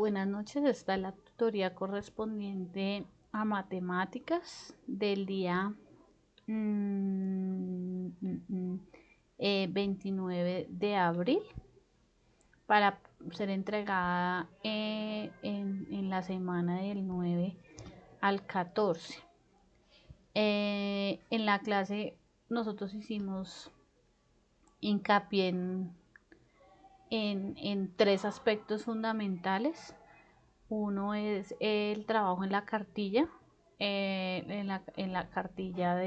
Buenas noches, esta es la tutoría correspondiente a matemáticas del día 29 de abril para ser entregada en la semana del 9 al 14. En la clase nosotros hicimos hincapié en tres aspectos fundamentales. Uno es el trabajo en la cartilla, en la cartilla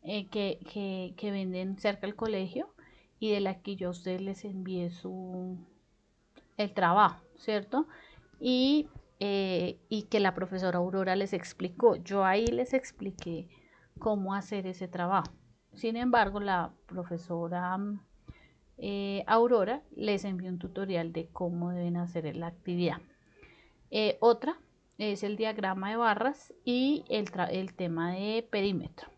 que venden cerca del colegio y de la que yo a ustedes les envié el trabajo, ¿cierto? Y que la profesora Aurora les explicó. Yo ahí les expliqué cómo hacer ese trabajo. Sin embargo, la profesora Aurora les envió un tutorial de cómo deben hacer la actividad. Otra es el diagrama de barras y el tema de perímetro.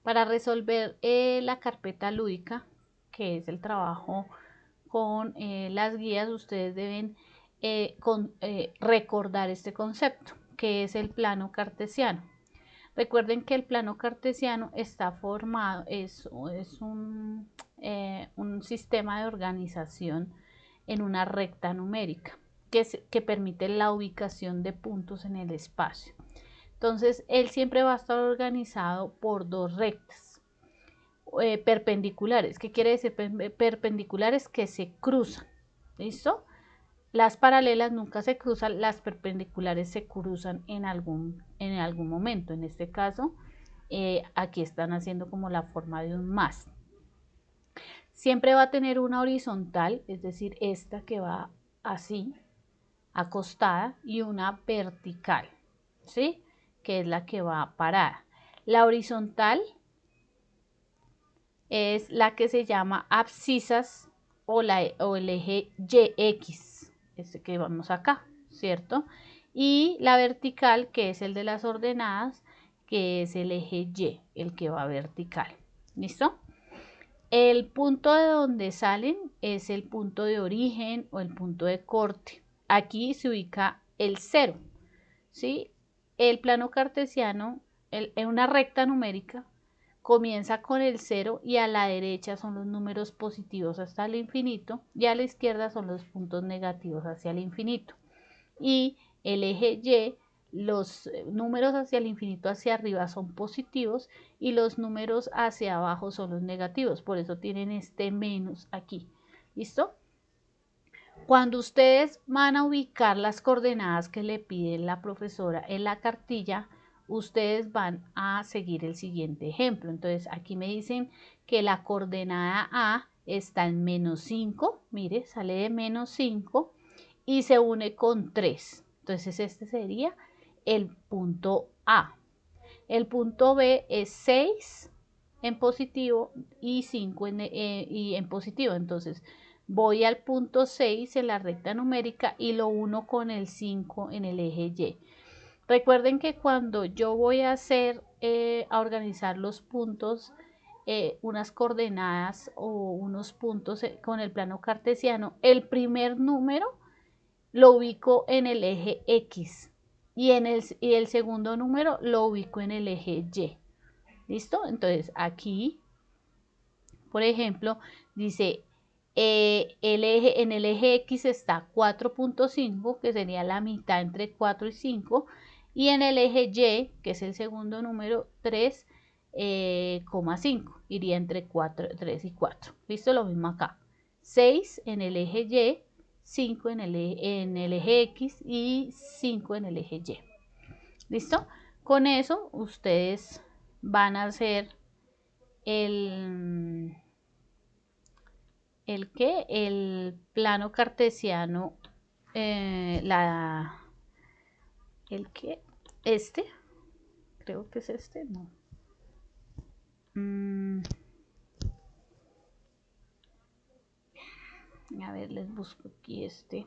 Para resolver la carpeta lúdica, que es el trabajo con las guías, ustedes deben recordar este concepto, que es el plano cartesiano. Recuerden que el plano cartesiano está formado, es un sistema de organización en una recta numérica que permite la ubicación de puntos en el espacio. Entonces, él siempre va a estar organizado por dos rectas perpendiculares. ¿Qué quiere decir perpendiculares? Que se cruzan. ¿Listo? Las paralelas nunca se cruzan, las perpendiculares se cruzan en algún momento. En este caso, aquí están haciendo como la forma de un más. Siempre va a tener una horizontal, es decir, esta que va así, acostada, y una vertical, ¿sí? Que es la que va parada. La horizontal es la que se llama abscisas o el eje YX, este que vamos acá, ¿cierto? Y la vertical, que es el de las ordenadas, que es el eje Y, el que va vertical. ¿Listo? El punto de donde salen es el punto de origen o el punto de corte. Aquí se ubica el 0, ¿sí? El plano cartesiano, en una recta numérica, comienza con el 0 y a la derecha son los números positivos hasta el infinito y a la izquierda son los puntos negativos hacia el infinito. Y el eje Y, los números hacia el infinito hacia arriba son positivos y los números hacia abajo son los negativos. Por eso tienen este menos aquí. ¿Listo? Cuando ustedes van a ubicar las coordenadas que le pide la profesora en la cartilla, ustedes van a seguir el siguiente ejemplo. Entonces, aquí me dicen que la coordenada A está en menos 5, mire, sale de menos 5 y se une con 3. Entonces, este sería el punto A. El punto B es 6 en positivo y 5 en positivo. Entonces, voy al punto 6 en la recta numérica y lo uno con el 5 en el eje Y. Recuerden que cuando yo voy a a organizar los puntos, unas coordenadas o unos puntos con el plano cartesiano, el primer número lo ubico en el eje X y el segundo número lo ubico en el eje Y. ¿Listo? Entonces aquí, por ejemplo, dice en el eje X está 4.5, que sería la mitad entre 4 y 5, y en el eje Y, que es el segundo número, 3,5, iría entre 3 y 4. ¿Listo? Lo mismo acá. 6 en el eje Y, 5 en el eje X y 5 en el eje Y. ¿Listo? Con eso ustedes van a hacer el plano cartesiano, creo que es este, no. A ver, les busco aquí este.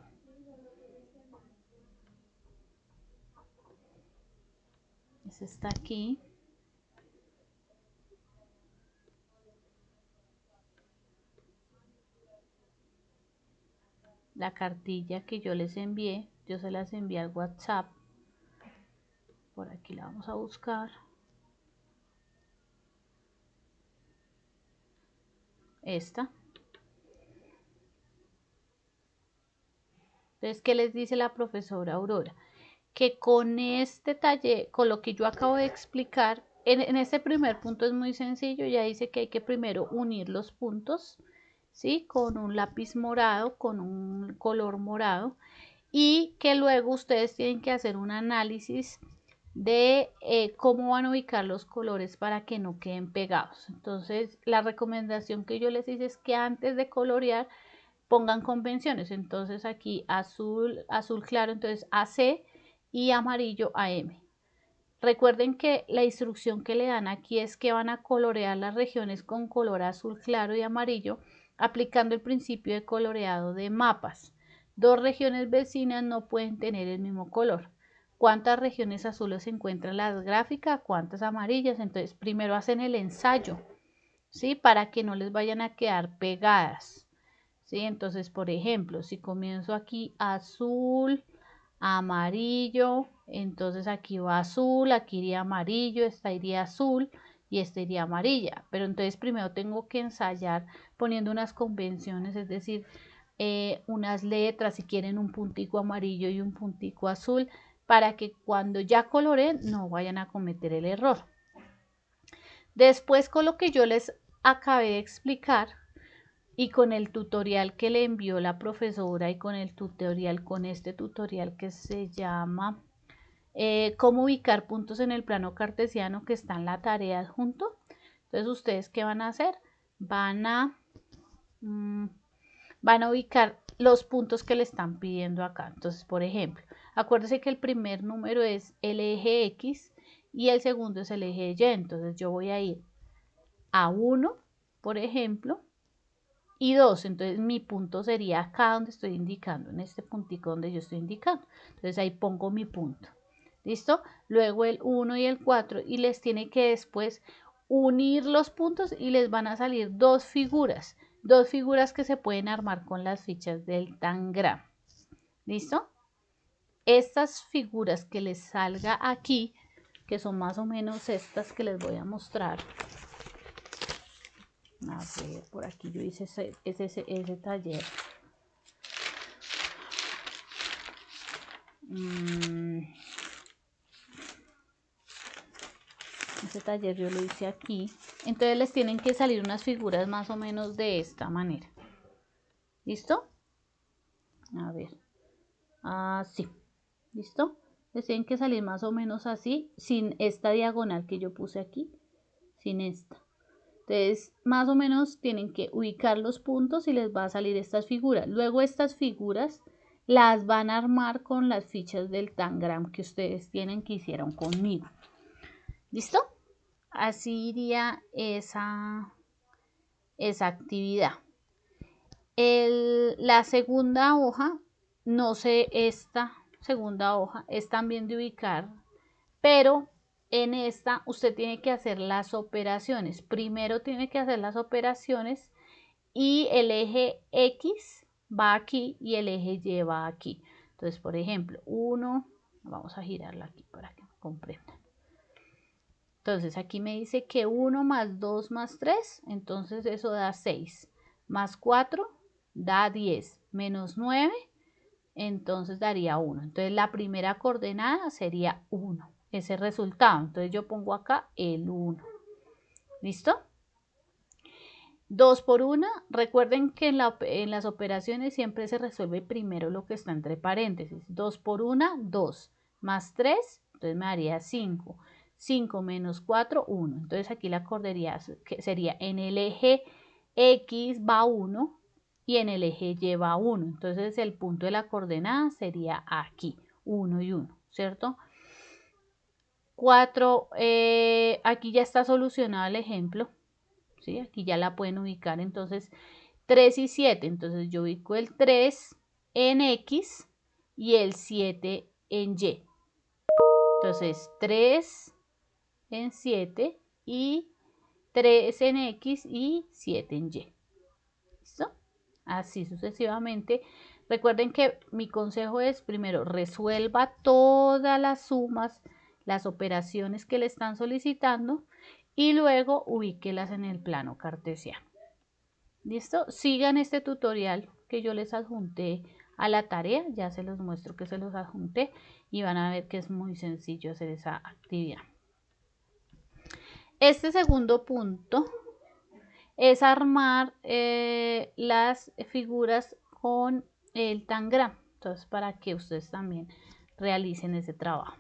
Ese está aquí. la cartilla que yo les envié, yo se las envié al WhatsApp. Por aquí la vamos a buscar. Esta. Entonces, ¿qué les dice la profesora Aurora? Que con este taller, con lo que yo acabo de explicar, en este primer punto es muy sencillo, ya dice que hay que primero unir los puntos, ¿sí? Con un lápiz morado, con un color morado, y que luego ustedes tienen que hacer un análisis de cómo van a ubicar los colores para que no queden pegados. Entonces, la recomendación que yo les hice es que antes de colorear pongan convenciones. Entonces aquí azul, azul claro, entonces AC, y amarillo AM. Recuerden que la instrucción que le dan aquí es que van a colorear las regiones con color azul claro y amarillo, aplicando el principio de coloreado de mapas. Dos regiones vecinas no pueden tener el mismo color. ¿Cuántas regiones azules se encuentran en la gráfica? ¿Cuántas amarillas? Entonces primero hacen el ensayo, ¿sí? Para que no les vayan a quedar pegadas, ¿sí? Entonces, por ejemplo, si comienzo aquí azul, amarillo, entonces aquí va azul, aquí iría amarillo, esta iría azul y esta iría amarilla. Pero entonces primero tengo que ensayar poniendo unas convenciones, es decir, unas letras, si quieren un puntico amarillo y un puntico azul, para que cuando ya coloreen no vayan a cometer el error. Después, con lo que yo les acabé de explicar, y con el tutorial que le envió la profesora y con el tutorial, con este tutorial que se llama cómo ubicar puntos en el plano cartesiano, que está en la tarea adjunto. Entonces, ¿ustedes qué van a hacer? Van a ubicar los puntos que le están pidiendo acá. Entonces, por ejemplo, acuérdense que el primer número es el eje X y el segundo es el eje Y. Entonces, yo voy a ir a 1, por ejemplo, y 2, entonces mi punto sería acá donde estoy indicando, en este puntico donde yo estoy indicando. Entonces ahí pongo mi punto. ¿Listo? Luego el 1 y el 4 y les tiene que después unir los puntos y les van a salir dos figuras que se pueden armar con las fichas del Tangram. ¿Listo? Estas figuras que les salga aquí, que son más o menos estas que les voy a mostrar. A ver, por aquí yo hice ese taller. Ese taller yo lo hice aquí. Entonces les tienen que salir unas figuras más o menos de esta manera. ¿Listo? A ver. Así. ¿Listo? Les tienen que salir más o menos así, sin esta diagonal que yo puse aquí, sin esta. Entonces, más o menos tienen que ubicar los puntos y les va a salir estas figuras. Luego estas figuras las van a armar con las fichas del Tangram que ustedes tienen, que hicieron conmigo. ¿Listo? Así iría esa actividad. La segunda hoja, no sé, esta segunda hoja es también de ubicar, pero en esta usted tiene que hacer las operaciones. Primero tiene que hacer las operaciones y el eje X va aquí y el eje Y va aquí. Entonces, por ejemplo, vamos a girarla aquí para que comprendan. Entonces, aquí me dice que 1 más 2 más 3, entonces eso da 6. Más 4 da 10. Menos 9, entonces daría 1. Entonces, la primera coordenada sería 1. Ese resultado. Entonces, yo pongo acá el 1. ¿Listo? 2 por 1. Recuerden que en las operaciones siempre se resuelve primero lo que está entre paréntesis. 2 por 1, 2. Más 3, entonces me daría 5. 5 menos 4, 1. Entonces aquí la coordenada sería en el eje X va 1 y en el eje Y va 1. Entonces el punto de la coordenada sería aquí, 1 y 1, ¿cierto? 4, aquí ya está solucionado el ejemplo, ¿sí? Aquí ya la pueden ubicar, entonces 3 y 7, entonces yo ubico el 3 en X y el 7 en Y. Entonces 3 en 7 y 3 en X y 7 en Y. ¿Listo? así sucesivamente. Recuerden que mi consejo es, primero, resuelva todas las sumas, las operaciones que le están solicitando y luego ubíquelas en el plano cartesiano. ¿Listo? Sigan este tutorial que yo les adjunté a la tarea, ya se los muestro que se los adjunté y van a ver que es muy sencillo hacer esa actividad. Este segundo punto es armar las figuras con el tangram, entonces para que ustedes también realicen ese trabajo.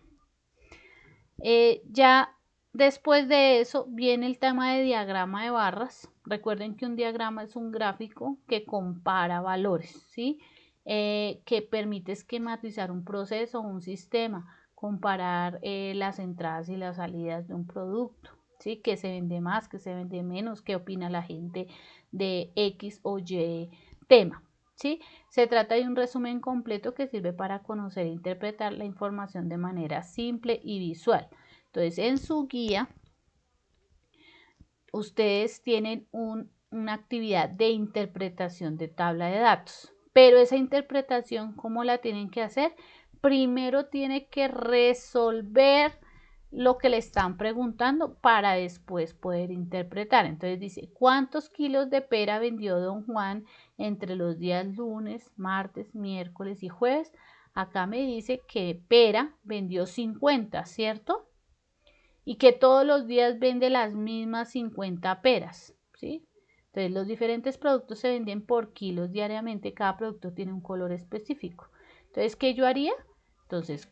Ya después de eso viene el tema de diagrama de barras. Recuerden que un diagrama es un gráfico que compara valores, ¿sí? Que permite esquematizar un proceso o un sistema, comparar las entradas y las salidas de un producto, ¿sí? Que se vende más, que se vende menos, qué opina la gente de X o Y tema, ¿sí? Se trata de un resumen completo que sirve para conocer e interpretar la información de manera simple y visual. Entonces, en su guía, ustedes tienen una actividad de interpretación de tabla de datos. Pero esa interpretación, ¿cómo la tienen que hacer? Primero tiene que resolver lo que le están preguntando para después poder interpretar. Entonces dice, ¿cuántos kilos de pera vendió don Juan entre los días lunes, martes, miércoles y jueves? Acá me dice que pera vendió 50, ¿cierto? Y que todos los días vende las mismas 50 peras, ¿sí? Entonces los diferentes productos se venden por kilos diariamente, cada producto tiene un color específico. Entonces, ¿qué yo haría? Entonces,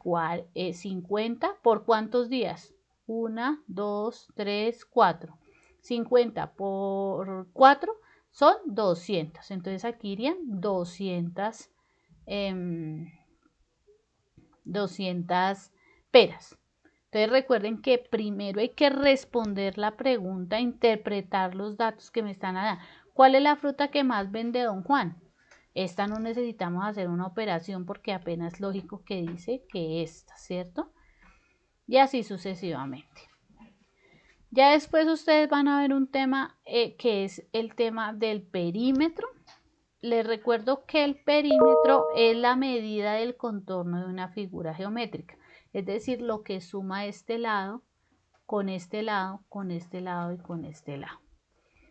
50 por ¿cuántos días? 1, 2, 3, 4. 50 por 4 son 200. Entonces aquí irían 200 peras. Entonces recuerden que primero hay que responder la pregunta, interpretar los datos que me están dando. ¿Cuál es la fruta que más vende don Juan? Esta no necesitamos hacer una operación porque apenas es lógico que dice que esta, ¿cierto? Y así sucesivamente. Ya después ustedes van a ver un tema que es el tema del perímetro. Les recuerdo que el perímetro es la medida del contorno de una figura geométrica, es decir, lo que suma este lado, con este lado, con este lado y con este lado.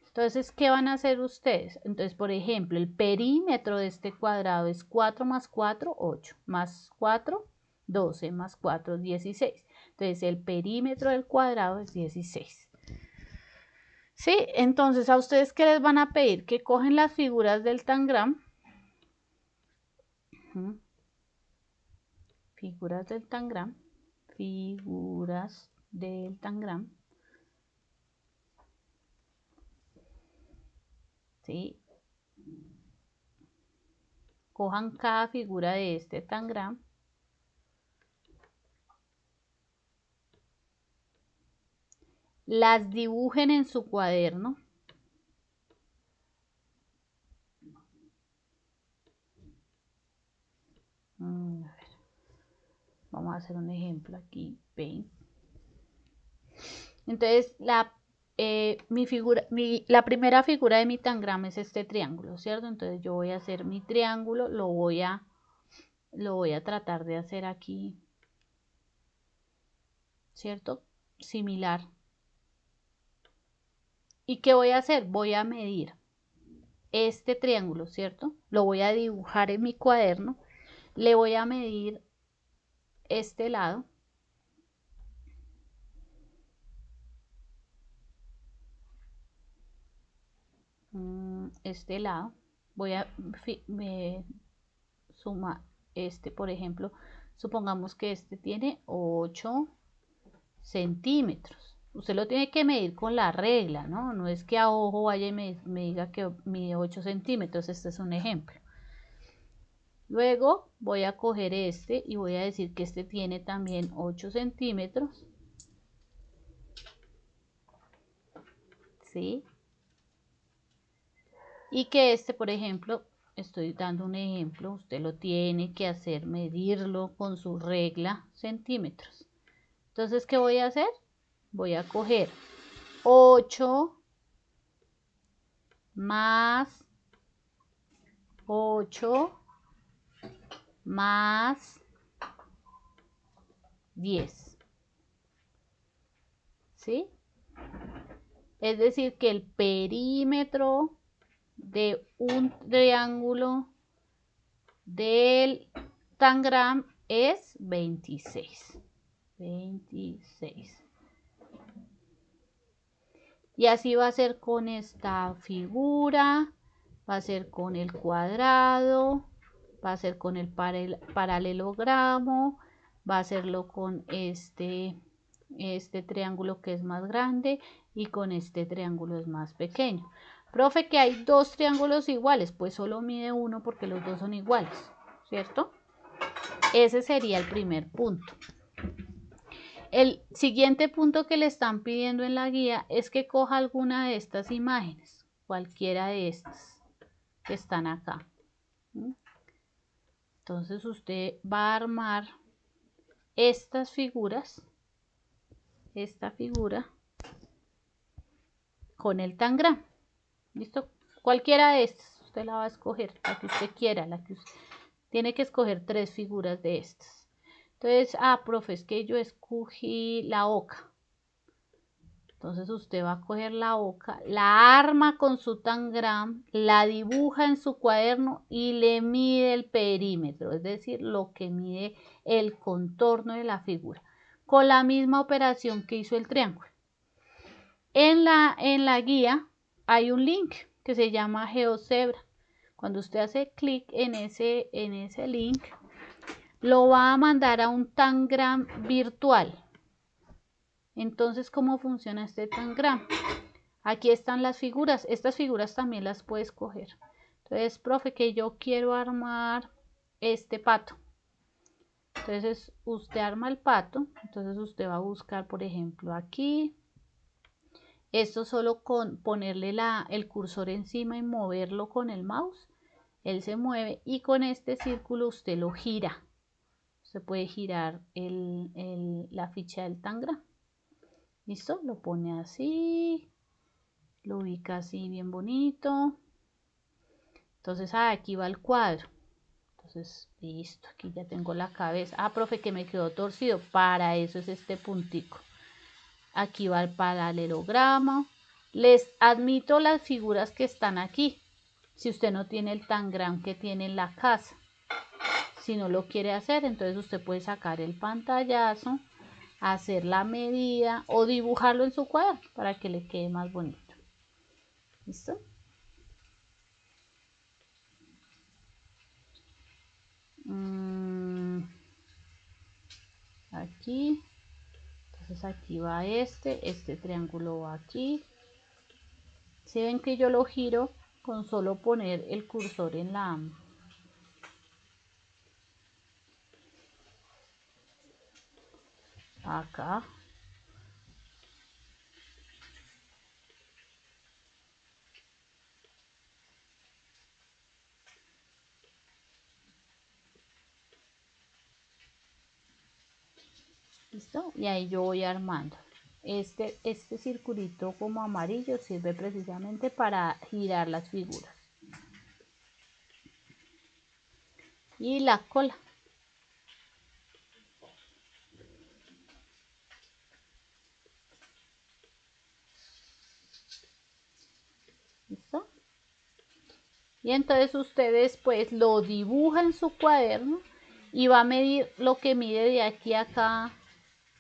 Entonces, ¿qué van a hacer ustedes? Entonces, por ejemplo, el perímetro de este cuadrado es 4 más 4, 8, más 4, 12, más 4, 16. Entonces, el perímetro del cuadrado es 16. ¿Sí? Entonces, ¿a ustedes qué les van a pedir? Que cogen las figuras del tangram. Figuras del tangram. Figuras del tangram. ¿Sí? Cojan cada figura de este tangram. Las dibujen en su cuaderno. A ver. Vamos a hacer un ejemplo aquí. Ven. Entonces, la primera figura de mi tangram es este triángulo, ¿cierto? Entonces yo voy a hacer mi triángulo, lo voy a tratar de hacer aquí, ¿cierto? Similar. ¿Y qué voy a hacer? Voy a medir este triángulo, ¿cierto? Lo voy a dibujar en mi cuaderno. Le voy a medir este lado. Este lado. Voy a sumar este, por ejemplo. Supongamos que este tiene 8 centímetros. Usted lo tiene que medir con la regla, ¿no? No es que a ojo vaya y me diga que mide 8 centímetros. Este es un ejemplo. Luego voy a coger este y voy a decir que este tiene también 8 centímetros. ¿Sí? Y que este, por ejemplo, estoy dando un ejemplo, usted lo tiene que hacer, medirlo con su regla centímetros. Entonces, ¿qué voy a hacer? Voy a coger 8 más 8 más 10. ¿Sí? Es decir, que el perímetro de un triángulo del tangram es 26. 26. Y así va a ser con esta figura, va a ser con el cuadrado, va a ser con el paralelogramo, va a hacerlo con este triángulo que es más grande y con este triángulo es más pequeño. Profe, que hay dos triángulos iguales, pues solo mide uno porque los dos son iguales, ¿cierto? Ese sería el primer punto. El siguiente punto que le están pidiendo en la guía es que coja alguna de estas imágenes, cualquiera de estas que están acá. Entonces usted va a armar estas figuras, esta figura con el tangram. ¿Listo? Cualquiera de estas, usted la va a escoger, la que usted quiera, tiene que escoger 3 figuras de estas. Entonces, profe, es que yo escogí la oca. Entonces usted va a coger la oca, la arma con su tangram, la dibuja en su cuaderno y le mide el perímetro, es decir, lo que mide el contorno de la figura, con la misma operación que hizo el triángulo. En la guía hay un link que se llama GeoZebra. Cuando usted hace clic en ese link, lo va a mandar a un tangram virtual. Entonces, ¿cómo funciona este tangram? Aquí están las figuras. Estas figuras también las puedes escoger. Entonces, profe, que yo quiero armar este pato. Entonces, usted arma el pato. Entonces, usted va a buscar, por ejemplo, aquí. Esto solo con ponerle el cursor encima y moverlo con el mouse. Él se mueve y con este círculo usted lo gira. Se puede girar la ficha del tangram. ¿Listo? Lo pone así. Lo ubica así bien bonito. Entonces, aquí va el cuadro. Entonces, listo. Aquí ya tengo la cabeza. Profe, que me quedó torcido. Para eso es este puntico. Aquí va el paralelogramo. Les admito las figuras que están aquí. Si usted no tiene el tangram que tiene en la casa. Si no lo quiere hacer, entonces usted puede sacar el pantallazo, hacer la medida o dibujarlo en su cuaderno para que le quede más bonito. ¿Listo? Aquí. Entonces aquí va este triángulo va aquí. Si ven que yo lo giro con solo poner el cursor en acá. ¿Listo? Y ahí yo voy armando. Este circulito como amarillo sirve precisamente para girar las figuras. Y la cola. ¿Listo? Y entonces ustedes pues lo dibujan en su cuaderno y va a medir lo que mide de aquí a acá,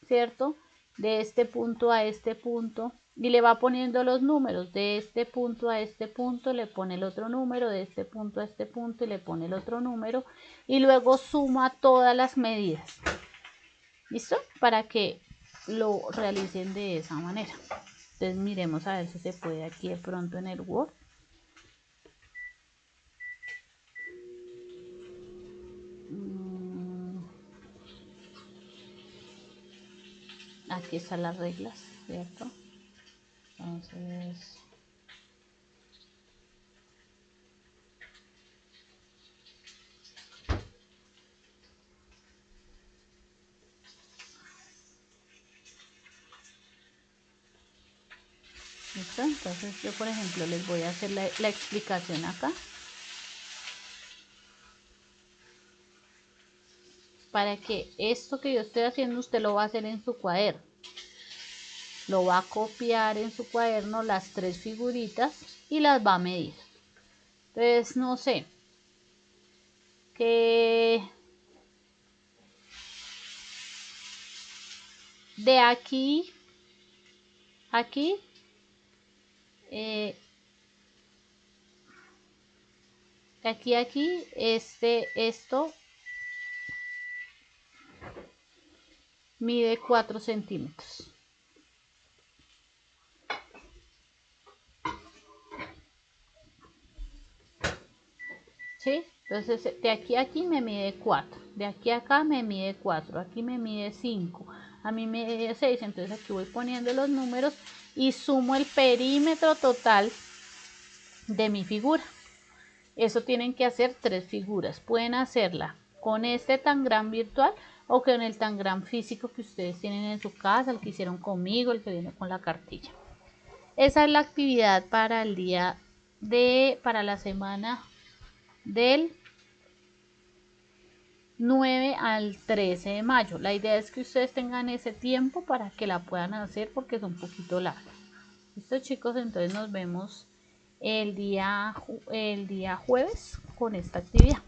¿cierto? De este punto a este punto y le va poniendo los números. De este punto a este punto le pone el otro número, de este punto a este punto y le pone el otro número y luego suma todas las medidas. ¿Listo? Para que lo realicen de esa manera. Entonces miremos a ver si se puede aquí de pronto en el Word. Aquí están las reglas, ¿cierto? Entonces, ¿listo? Entonces yo por ejemplo les voy a hacer la explicación acá. para que esto que yo estoy haciendo usted lo va a hacer en su cuaderno. Lo va a copiar en su cuaderno las 3 figuritas y las va a medir. Entonces, no sé, que de aquí, aquí, de aquí a aquí, esto mide 4 centímetros. ¿Sí? Entonces de aquí a aquí me mide 4, de aquí a acá me mide 4, aquí me mide 5, a mí me mide 6, entonces aquí voy poniendo los números y sumo el perímetro total de mi figura. Eso tienen que hacer 3 figuras, pueden hacerla con este tangram virtual o con el tangram físico que ustedes tienen en su casa, el que hicieron conmigo, el que viene con la cartilla. Esa es la actividad para el día para la semana del 9 al 13 de mayo. La idea es que ustedes tengan ese tiempo para que la puedan hacer porque es un poquito larga. Listo, chicos, entonces nos vemos el día jueves con esta actividad.